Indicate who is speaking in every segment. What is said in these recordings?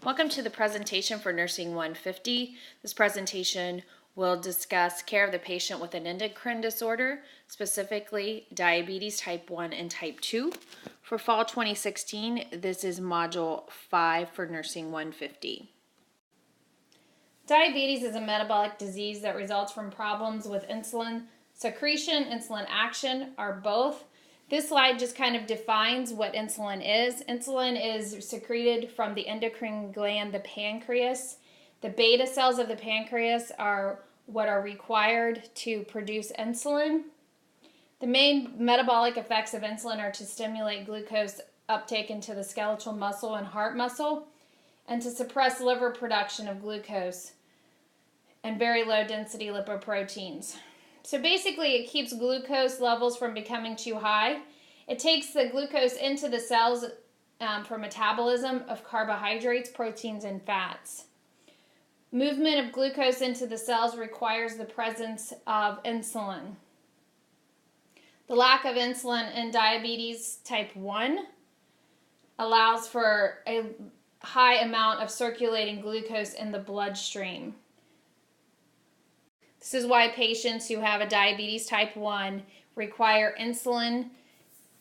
Speaker 1: Welcome to the presentation for Nursing 150. This presentation will discuss care of the patient with an endocrine disorder, specifically diabetes type 1 and type 2. For fall 2016, this is module 5 for Nursing 150. Diabetes is a metabolic disease that results from problems with insulin secretion, insulin action, or both. This slide just kind of defines what insulin is. Insulin is secreted from the endocrine gland, the pancreas. The beta cells of the pancreas are what are required to produce insulin. The main metabolic effects of insulin are to stimulate glucose uptake into the skeletal muscle and heart muscle, and to suppress liver production of glucose and very low density lipoproteins. So basically it keeps glucose levels from becoming too high. It takes the glucose into the cells for metabolism of carbohydrates, proteins, and fats. Movement of glucose into the cells requires the presence of insulin. The lack of insulin in diabetes type 1 allows for a high amount of circulating glucose in the bloodstream. This is why patients who have a diabetes type 1 require insulin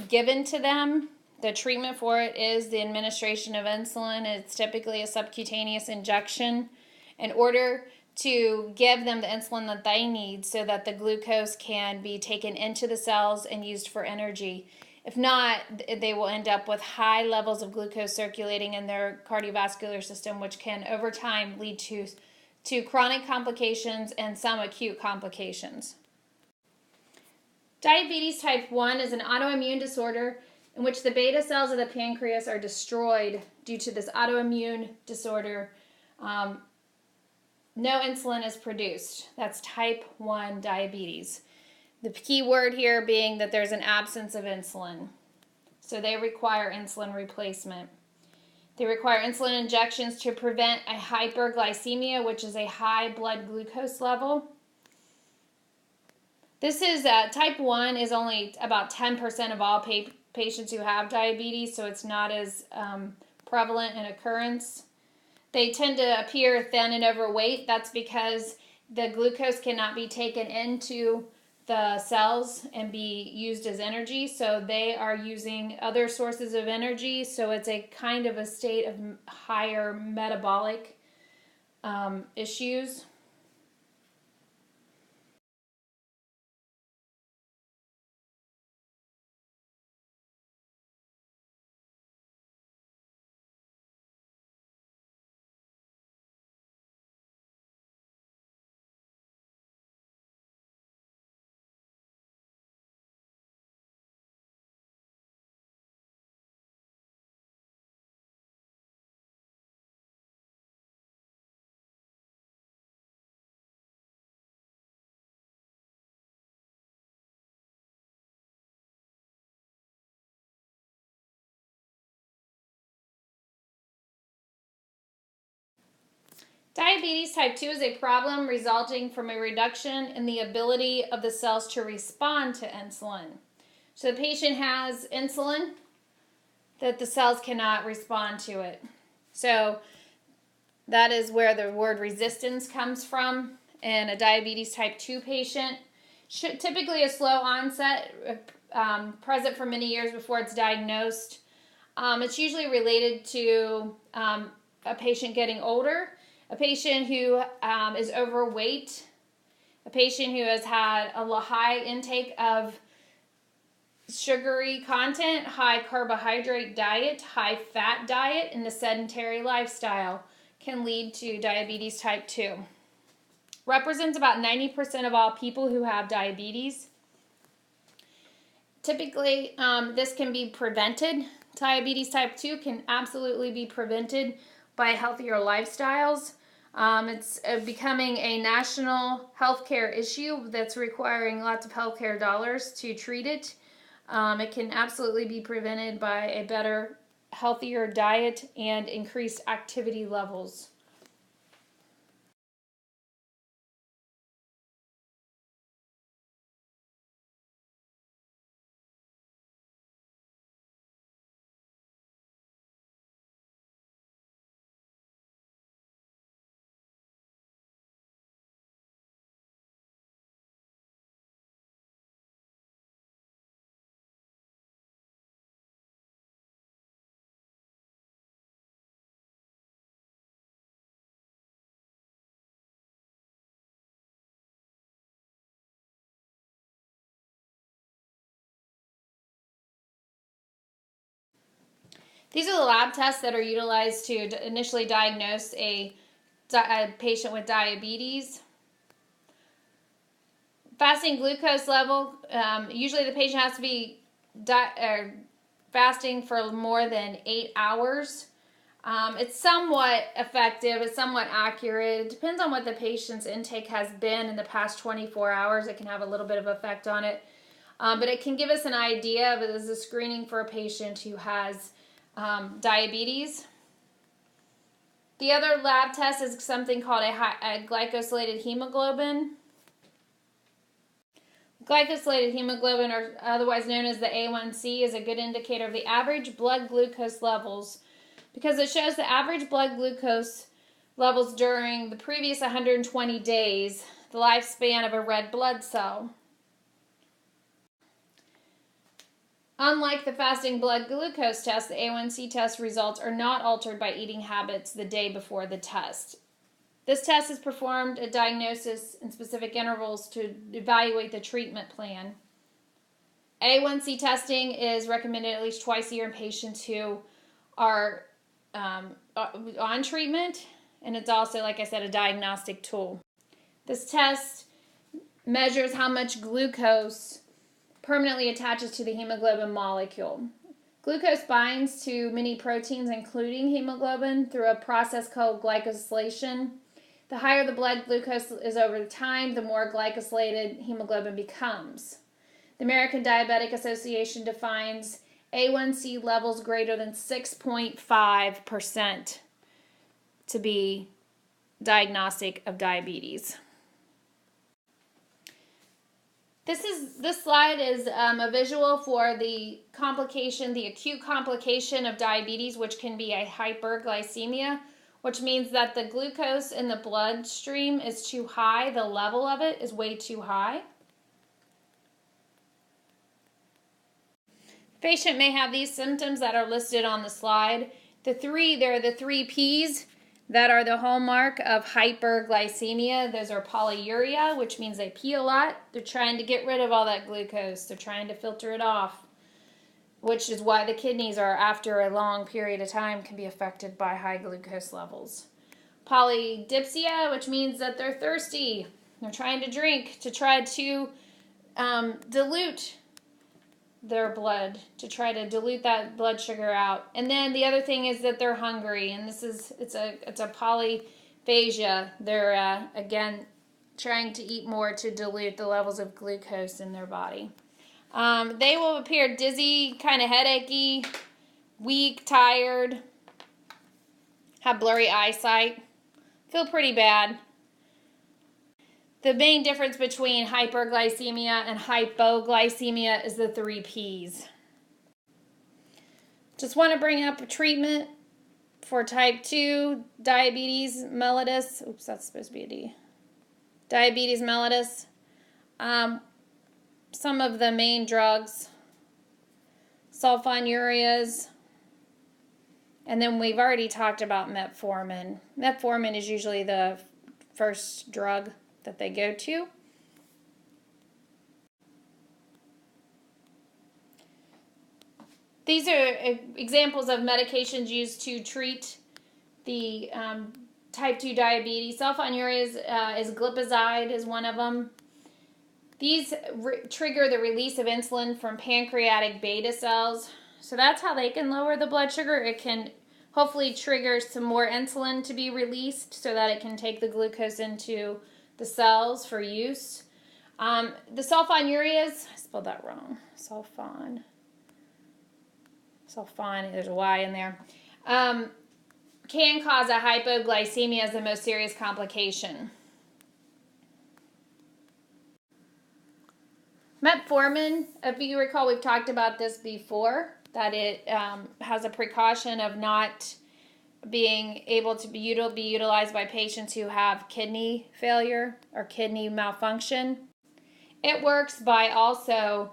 Speaker 1: given to them. The treatment for it is the administration of insulin. It's typically a subcutaneous injection in order to give them the insulin that they need so that the glucose can be taken into the cells and used for energy. If not, they will end up with high levels of glucose circulating in their cardiovascular system, which can over time lead to chronic complications and some acute complications. Diabetes type 1 is an autoimmune disorder in which the beta cells of the pancreas are destroyed due to this autoimmune disorder. No insulin is produced. That's type 1 diabetes. The key word here being that there's an absence of insulin. So they require insulin replacement. They require insulin injections to prevent a hyperglycemia, which is a high blood glucose level. This is type 1 is only about 10% of all patients who have diabetes, so it's not as prevalent in occurrence. They tend to appear thin and overweight. That's because the glucose cannot be taken into the cells and be used as energy, so they are using other sources of energy, so it's a kind of a state of higher metabolic issues. Diabetes type 2 is a problem resulting from a reduction in the ability of the cells to respond to insulin. So the patient has insulin that the cells cannot respond to it. So that is where the word resistance comes from in a diabetes type 2 patient. Typically a slow onset, present for many years before it's diagnosed. It's usually related to a patient getting older, a patient who is overweight, a patient who has had a high intake of sugary content, high carbohydrate diet, high fat diet, and a sedentary lifestyle can lead to diabetes type 2. Represents about 90% of all people who have diabetes. Typically, this can be prevented. Diabetes type 2 can absolutely be prevented by healthier lifestyles. It's becoming a national healthcare issue that's requiring lots of healthcare dollars to treat it. It can absolutely be prevented by a better, healthier diet and increased activity levels. These are the lab tests that are utilized to initially diagnose a patient with diabetes. Fasting glucose level, usually the patient has to be fasting for more than 8 hours. It's somewhat effective, it's somewhat accurate. It depends on what the patient's intake has been in the past 24 hours. It can have a little bit of effect on it. But it can give us an idea of it as a screening for a patient who has diabetes. The other lab test is something called a glycosylated hemoglobin. Glycosylated hemoglobin, or otherwise known as the A1C, is a good indicator of the average blood glucose levels because it shows the average blood glucose levels during the previous 120 days, the lifespan of a red blood cell. Unlike the fasting blood glucose test, the A1C test results are not altered by eating habits the day before the test. This test is performed at diagnosis in specific intervals to evaluate the treatment plan. A1C testing is recommended at least twice a year in patients who are on treatment, and it's also, like I said, a diagnostic tool. This test measures how much glucose permanently attaches to the hemoglobin molecule. Glucose binds to many proteins, including hemoglobin, through a process called glycosylation. The higher the blood glucose is over time, the more glycosylated hemoglobin becomes. The American Diabetic Association defines A1C levels greater than 6.5% to be diagnostic of diabetes. This slide is a visual for the acute complication of diabetes, which can be a hyperglycemia, which means that the glucose in the bloodstream is too high. The level of it is way too high. The patient may have these symptoms that are listed on the slide. There are the 3 P's that are the hallmark of hyperglycemia. Those are polyuria, which means they pee a lot. They're trying to get rid of all that glucose. They're trying to filter it off, which is why the kidneys are, after a long period of time, can be affected by high glucose levels. Polydipsia, which means that they're thirsty. They're trying to drink to try to dilute their blood, to try to dilute that blood sugar out. And then the other thing is that they're hungry, and it's a polyphagia. They're again trying to eat more to dilute the levels of glucose in their body. They will appear dizzy, kind of headachy, weak, tired, have blurry eyesight, feel pretty bad. The main difference between hyperglycemia and hypoglycemia is the 3 P's. Just want to bring up a treatment for type 2 diabetes mellitus. Oops, that's supposed to be a D. Diabetes mellitus. Some of the main drugs, sulfonylureas, and then we've already talked about metformin. Metformin is usually the first drug that they go to. These are examples of medications used to treat the type 2 diabetes. Sulfonylureas is glipizide is one of them. These trigger the release of insulin from pancreatic beta cells. So that's how they can lower the blood sugar. It can hopefully trigger some more insulin to be released so that it can take the glucose into the cells for use. The sulfonylureas, I spelled that wrong. Sulfon, there's a Y in there. Can cause a hypoglycemia as the most serious complication. Metformin, if you recall, we've talked about this before, that it has a precaution of not being able to be utilized by patients who have kidney failure or kidney malfunction. It works by also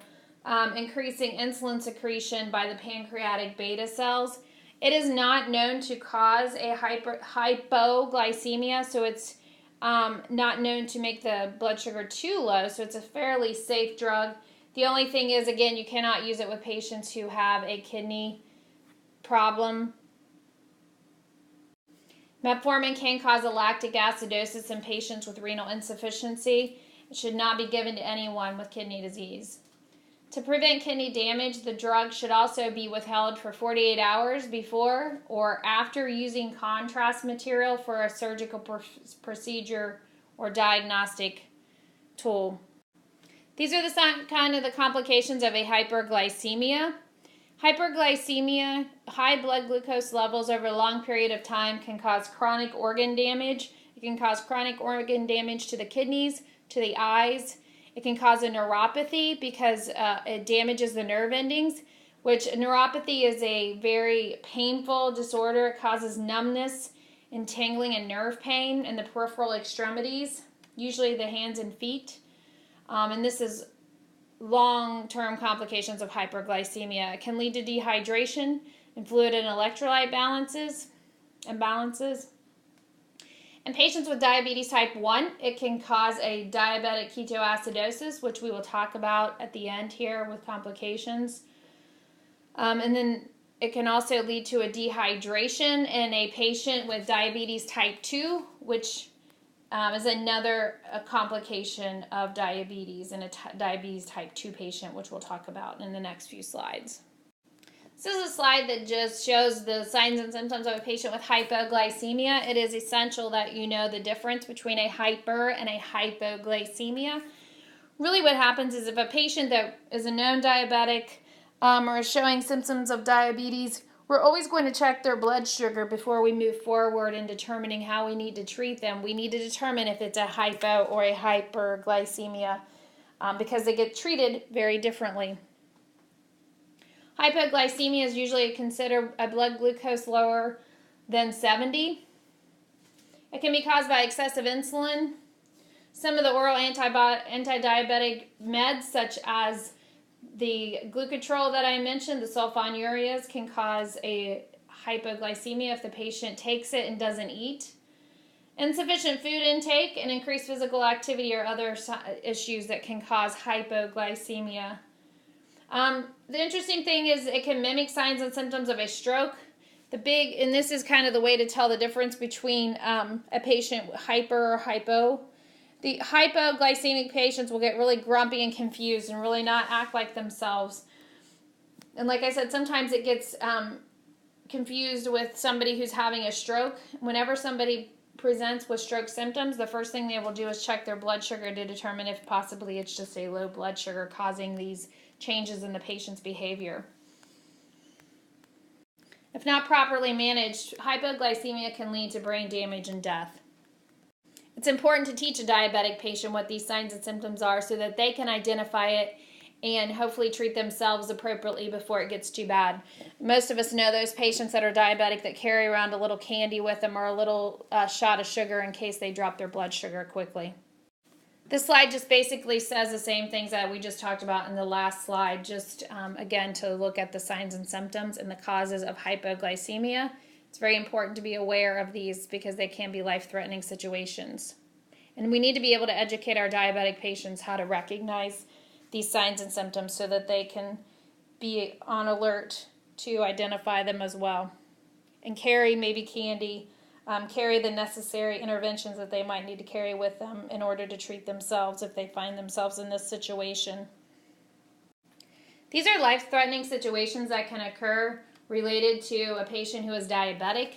Speaker 1: increasing insulin secretion by the pancreatic beta cells. It is not known to cause a hypoglycemia, so it's not known to make the blood sugar too low, so it's a fairly safe drug. The only thing is, again, you cannot use it with patients who have a kidney problem. Metformin can cause a lactic acidosis in patients with renal insufficiency. It should not be given to anyone with kidney disease. To prevent kidney damage, the drug should also be withheld for 48 hours before or after using contrast material for a surgical procedure or diagnostic tool. These are the complications of a hyperglycemia. Hyperglycemia, high blood glucose levels over a long period of time can cause chronic organ damage. It can cause chronic organ damage to the kidneys, to the eyes. It can cause a neuropathy because it damages the nerve endings, which neuropathy is a very painful disorder. It causes numbness and tingling and nerve pain in the peripheral extremities, usually the hands and feet. And this is long-term complications of hyperglycemia. It can lead to dehydration and fluid and electrolyte imbalances. In patients with diabetes type 1, it can cause a diabetic ketoacidosis, which we will talk about at the end here with complications. And then it can also lead to a dehydration in a patient with diabetes type 2, which is another complication of diabetes in a diabetes type 2 patient, which we'll talk about in the next few slides. This is a slide that just shows the signs and symptoms of a patient with hypoglycemia. It is essential that you know the difference between a hyper and a hypoglycemia. Really what happens is if a patient that is a known diabetic or is showing symptoms of diabetes, we're always going to check their blood sugar before we move forward in determining how we need to treat them. We need to determine if it's a hypo or a hyperglycemia because they get treated very differently. Hypoglycemia is usually considered a blood glucose lower than 70. It can be caused by excessive insulin. Some of the oral anti-diabetic meds, such as the glucotrol that I mentioned, the sulfonylureas, can cause a hypoglycemia if the patient takes it and doesn't eat. Insufficient food intake and increased physical activity are other issues that can cause hypoglycemia. The interesting thing is it can mimic signs and symptoms of a stroke. And this is kind of the way to tell the difference between a patient with hyper or hypo. The hypoglycemic patients will get really grumpy and confused and really not act like themselves. And like I said, sometimes it gets confused with somebody who's having a stroke. Whenever somebody presents with stroke symptoms, the first thing they will do is check their blood sugar to determine if possibly it's just a low blood sugar causing these changes in the patient's behavior. If not properly managed, hypoglycemia can lead to brain damage and death. It's important to teach a diabetic patient what these signs and symptoms are so that they can identify it and hopefully treat themselves appropriately before it gets too bad. Most of us know those patients that are diabetic that carry around a little candy with them or a little shot of sugar in case they drop their blood sugar quickly. This slide just basically says the same things that we just talked about in the last slide, just again to look at the signs and symptoms and the causes of hypoglycemia. It's very important to be aware of these because they can be life-threatening situations. And we need to be able to educate our diabetic patients how to recognize these signs and symptoms so that they can be on alert to identify them as well. And carry maybe candy, carry the necessary interventions that they might need to carry with them in order to treat themselves if they find themselves in this situation. These are life-threatening situations that can occur related to a patient who is diabetic.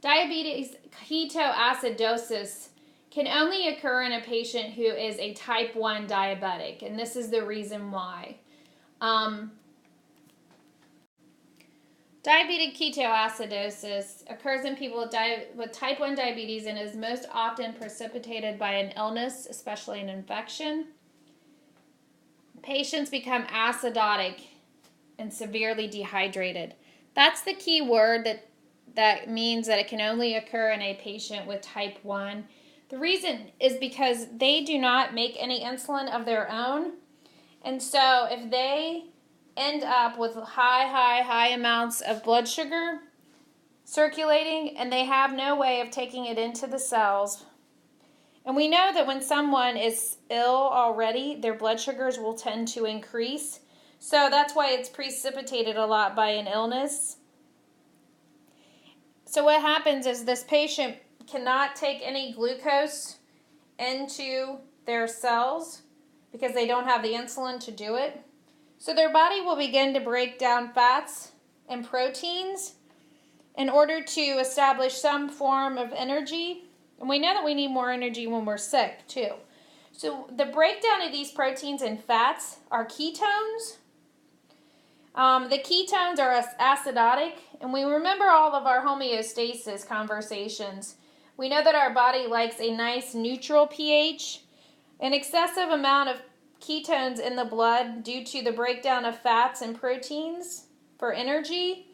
Speaker 1: Diabetes ketoacidosis can only occur in a patient who is a type 1 diabetic, and this is the reason why. Diabetic ketoacidosis occurs in people with type 1 diabetes and is most often precipitated by an illness, especially an infection. Patients become acidotic and severely dehydrated. That's the key word that means that it can only occur in a patient with type 1. The reason is because they do not make any insulin of their own. And so if they end up with high amounts of blood sugar circulating and they have no way of taking it into the cells, and we know that when someone is ill already, their blood sugars will tend to increase. So that's why it's precipitated a lot by an illness. So what happens is this patient cannot take any glucose into their cells because they don't have the insulin to do it. So their body will begin to break down fats and proteins in order to establish some form of energy. And we know that we need more energy when we're sick too. So the breakdown of these proteins and fats are ketones. The ketones are acidotic, and we remember all of our homeostasis conversations. We know that our body likes a nice neutral pH. An excessive amount of ketones in the blood due to the breakdown of fats and proteins for energy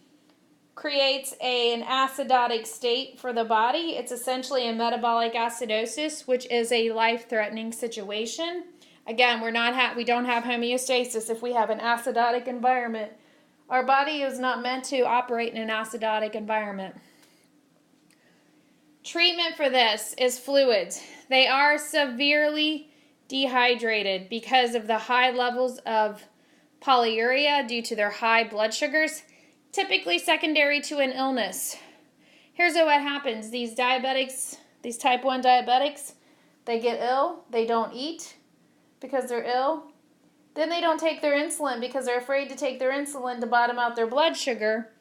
Speaker 1: creates an acidotic state for the body. It's essentially a metabolic acidosis, which is a life-threatening situation. Again, we don't have homeostasis if we have an acidotic environment. Our body is not meant to operate in an acidotic environment. Treatment for this is fluids. They are severely dehydrated because of the high levels of polyuria due to their high blood sugars, typically secondary to an illness. Here's what happens. These diabetics, these type 1 diabetics, they get ill, they don't eat because they're ill. Then they don't take their insulin because they're afraid to take their insulin to bottom out their blood sugar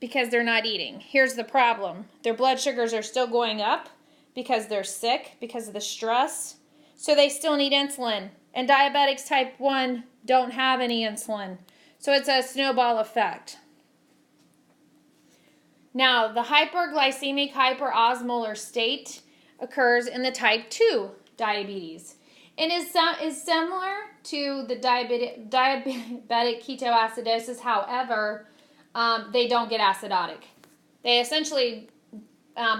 Speaker 1: because they're not eating. Here's the problem. Their blood sugars are still going up because they're sick, because of the stress. So they still need insulin. And diabetics type 1 don't have any insulin. So it's a snowball effect. Now, the hyperglycemic hyperosmolar state occurs in the type 2 diabetes. And is similar to the diabetic ketoacidosis. However, they don't get acidotic. They essentially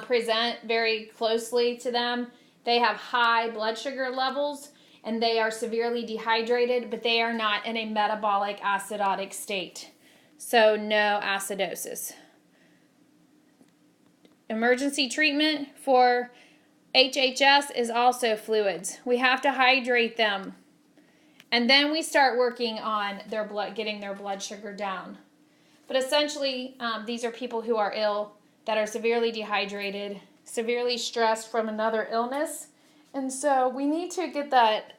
Speaker 1: present very closely to them. They have high blood sugar levels and they are severely dehydrated, but they are not in a metabolic acidotic state. So no acidosis. Emergency treatment for HHS is also fluids. We have to hydrate them. And then we start working on their blood, getting their blood sugar down. But essentially, these are people who are ill, that are severely dehydrated, severely stressed from another illness. And so we need to get that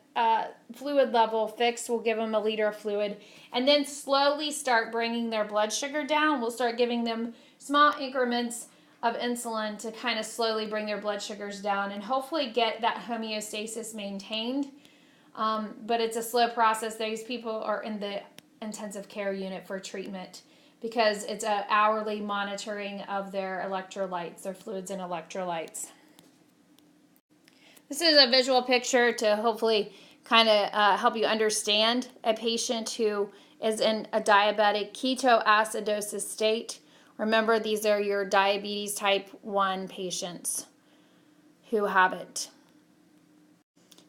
Speaker 1: fluid level fixed. We'll give them a liter of fluid and then slowly start bringing their blood sugar down. We'll start giving them small increments of insulin to kind of slowly bring their blood sugars down and hopefully get that homeostasis maintained. But it's a slow process. These people are in the intensive care unit for treatment because it's an hourly monitoring of their electrolytes, their fluids and electrolytes. This is a visual picture to hopefully kind of help you understand a patient who is in a diabetic ketoacidosis state. Remember, these are your diabetes type 1 patients who have it.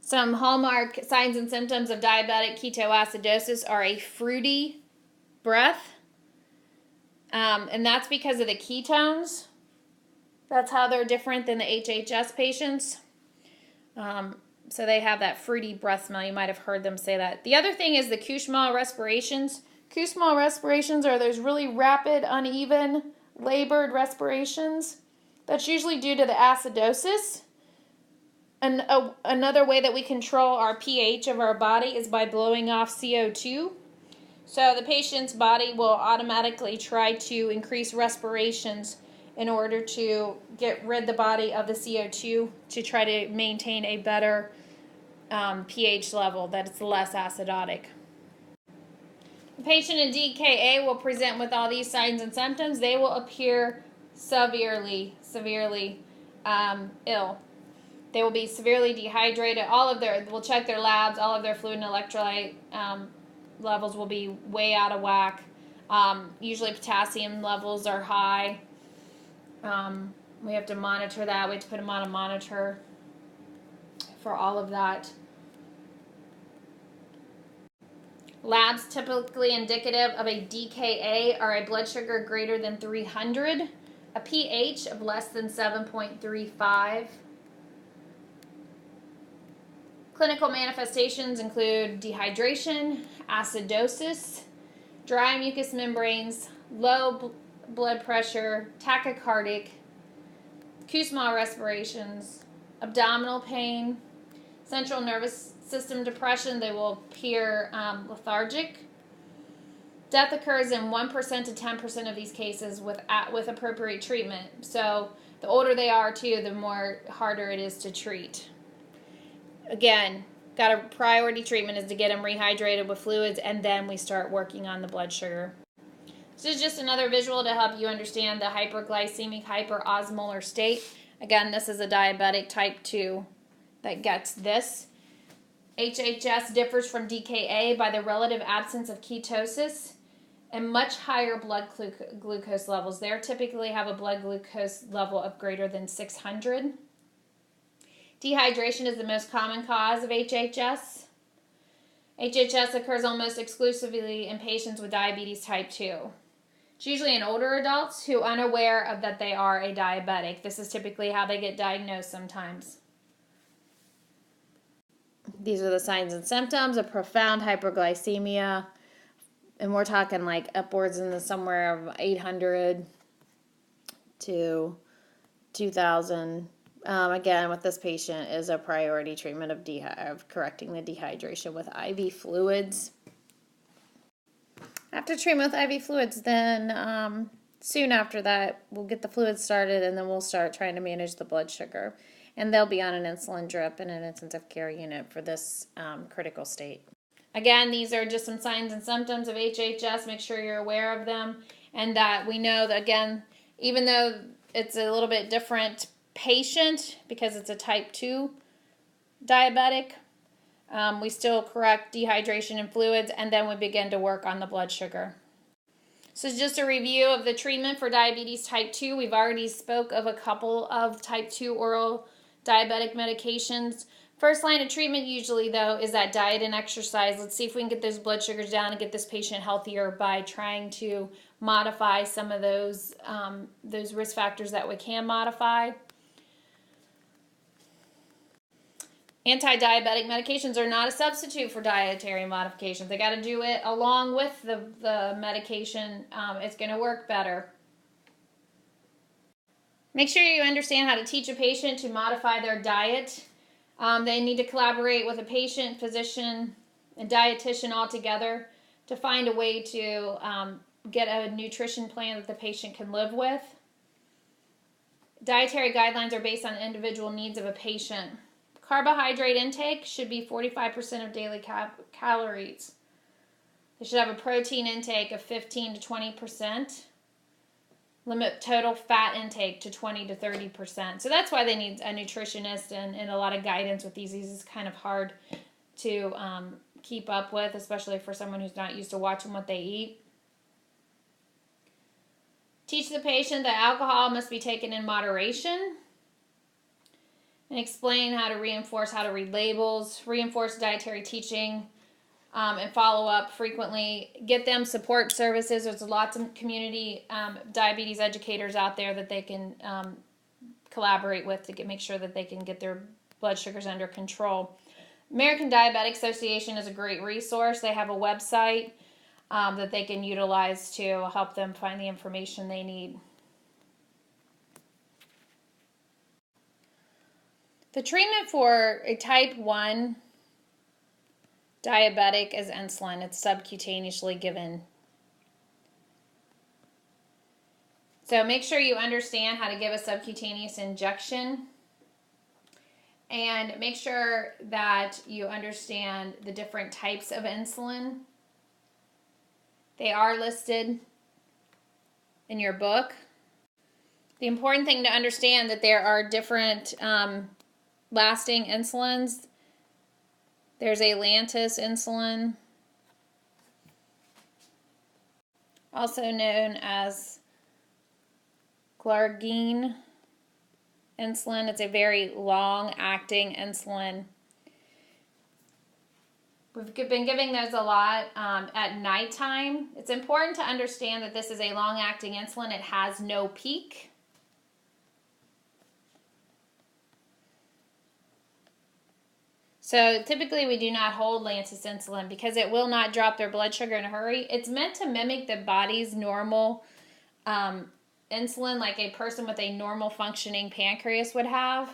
Speaker 1: Some hallmark signs and symptoms of diabetic ketoacidosis are a fruity breath. And that's because of the ketones. That's how they're different than the HHS patients. So they have that fruity breath smell. You might have heard them say that. The other thing is the Kussmaul respirations. Kussmaul respirations are those really rapid, uneven, labored respirations. That's usually due to the acidosis. And another way that we control our pH of our body is by blowing off CO2. So the patient's body will automatically try to increase respirations in order to get rid the body of the CO2 to try to maintain a better pH level that it's less acidotic. The patient in DKA will present with all these signs and symptoms. They will appear severely ill. They will be severely dehydrated. We'll check their labs. All of their fluid and electrolyte levels will be way out of whack. Usually potassium levels are high. We have to monitor that. We have to put them on a monitor for all of that. Labs typically indicative of a DKA are a blood sugar greater than 300, a pH of less than 7.35. Clinical manifestations include dehydration, acidosis, dry mucous membranes, low blood pressure, tachycardic, Kussmaul respirations, abdominal pain, central nervous system depression. They will appear lethargic. Death occurs in 1% to 10% of these cases with appropriate treatment. So the older they are too, the more harder it is to treat. Again, got a priority treatment is to get them rehydrated with fluids, and then we start working on the blood sugar. This is just another visual to help you understand the hyperglycemic hyperosmolar state. Again, this is a diabetic type 2 that gets this. HHS differs from DKA by the relative absence of ketosis and much higher blood glucose levels. They typically have a blood glucose level of greater than 600. Dehydration is the most common cause of HHS. HHS occurs almost exclusively in patients with diabetes type 2. It's usually in older adults who are unaware of that they are a diabetic. This is typically how they get diagnosed sometimes. These are the signs and symptoms of profound hyperglycemia. And we're talking like upwards in the somewhere of 800 to 2,000. Again, with this patient is a priority treatment of correcting the dehydration with IV fluids. After treatment with IV fluids, then soon after that, we'll get the fluids started, and then we'll start trying to manage the blood sugar. And they'll be on an insulin drip in an intensive care unit for this critical state. Again, these are just some signs and symptoms of HHS. Make sure you're aware of them, and that we know that, again, even though it's a little bit different patient because it's a type 2 diabetic, we still correct dehydration and fluids, and then we begin to work on the blood sugar. So just a review of the treatment for diabetes type 2. We've already spoke of a couple of type 2 oral diabetic medications. First line of treatment usually, though, is that diet and exercise. Let's see if we can get those blood sugars down and get this patient healthier by trying to modify some of those risk factors that we can modify. Anti-diabetic medications are not a substitute for dietary modifications. They got to do it along with the medication. It's going to work better. Make sure you understand how to teach a patient to modify their diet. They need to collaborate with a patient, physician, and dietitian all together to find a way to get a nutrition plan that the patient can live with. Dietary guidelines are based on individual needs of a patient. Carbohydrate intake should be 45% of daily calories. They should have a protein intake of 15 to 20%. Limit total fat intake to 20 to 30%. So that's why they need a nutritionist and a lot of guidance with these. These is kind of hard to keep up with, especially for someone who's not used to watching what they eat. Teach the patient that alcohol must be taken in moderation. And explain how to reinforce how to read labels, reinforce dietary teaching, and follow up frequently. Get them support services. There's lots of community diabetes educators out there that they can collaborate with to make sure that they can get their blood sugars under control. American Diabetic Association is a great resource. They have a website that they can utilize to help them find the information they need. The treatment for a type 1 diabetic is insulin. It's subcutaneously given. So make sure you understand how to give a subcutaneous injection. And make sure that you understand the different types of insulin. They are listed in your book. The important thing to understand that there are different lasting insulins. There's a Lantus insulin, also known as glargine insulin. It's a very long-acting insulin. We've been giving those a lot at nighttime. It's important to understand that this is a long-acting insulin. It has no peak. So typically we do not hold Lantus insulin because it will not drop their blood sugar in a hurry. It's meant to mimic the body's normal insulin like a person with a normal functioning pancreas would have.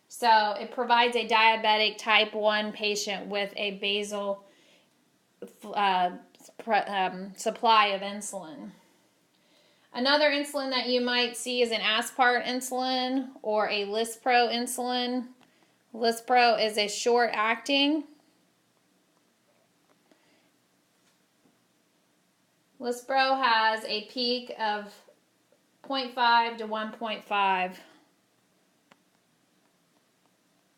Speaker 1: So it provides a diabetic type 1 patient with a basal supply of insulin. Another insulin that you might see is an aspart insulin or a Lispro insulin. Lispro is a short acting. Lispro has a peak of 0.5 to 1.5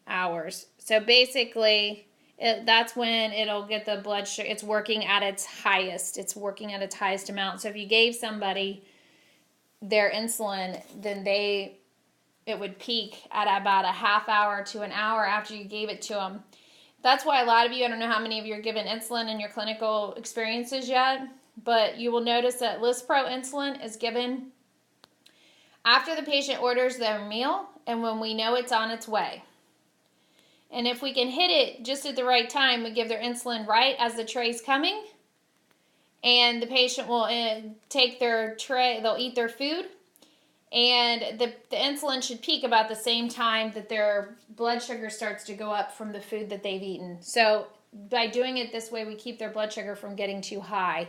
Speaker 1: hours. So basically, that's when it'll get the blood sugar. It's working at its highest. It's working at its highest amount. So if you gave somebody their insulin, then it would peak at about a half hour to an hour after you gave it to them. That's why a lot of you, I don't know how many of you are given insulin in your clinical experiences yet, but you will notice that Lispro insulin is given after the patient orders their meal and when we know it's on its way. And if we can hit it just at the right time, we give their insulin right as the tray's coming, and the patient will take their tray, they'll eat their food, and the insulin should peak about the same time that their blood sugar starts to go up from the food that they've eaten. So by doing it this way, we keep their blood sugar from getting too high.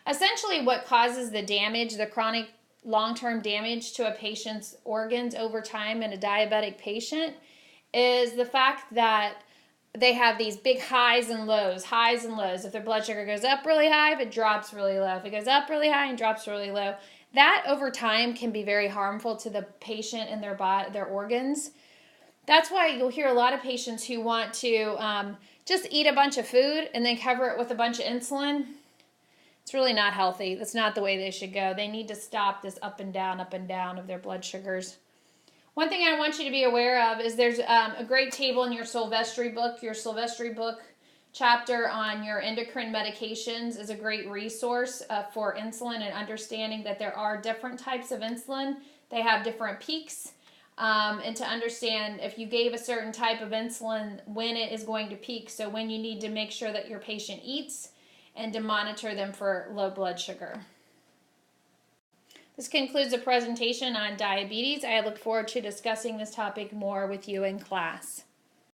Speaker 1: Essentially, what causes the damage, the chronic long-term damage to a patient's organs over time in a diabetic patient, is the fact that they have these big highs and lows. If their blood sugar goes up really high, if it drops really low. If it goes up really high and drops really low, that over time can be very harmful to the patient and their body, their organs. That's why you'll hear a lot of patients who want to just eat a bunch of food and then cover it with a bunch of insulin. It's really not healthy. That's not the way they should go. They need to stop this up and down of their blood sugars. One thing I want you to be aware of is there's a great table in your Silvestri book. Your Silvestri book chapter on your endocrine medications is a great resource for insulin and understanding that there are different types of insulin. They have different peaks. And to understand if you gave a certain type of insulin, when it is going to peak. So when you need to make sure that your patient eats and to monitor them for low blood sugar. This concludes the presentation on diabetes. I look forward to discussing this topic more with you in class.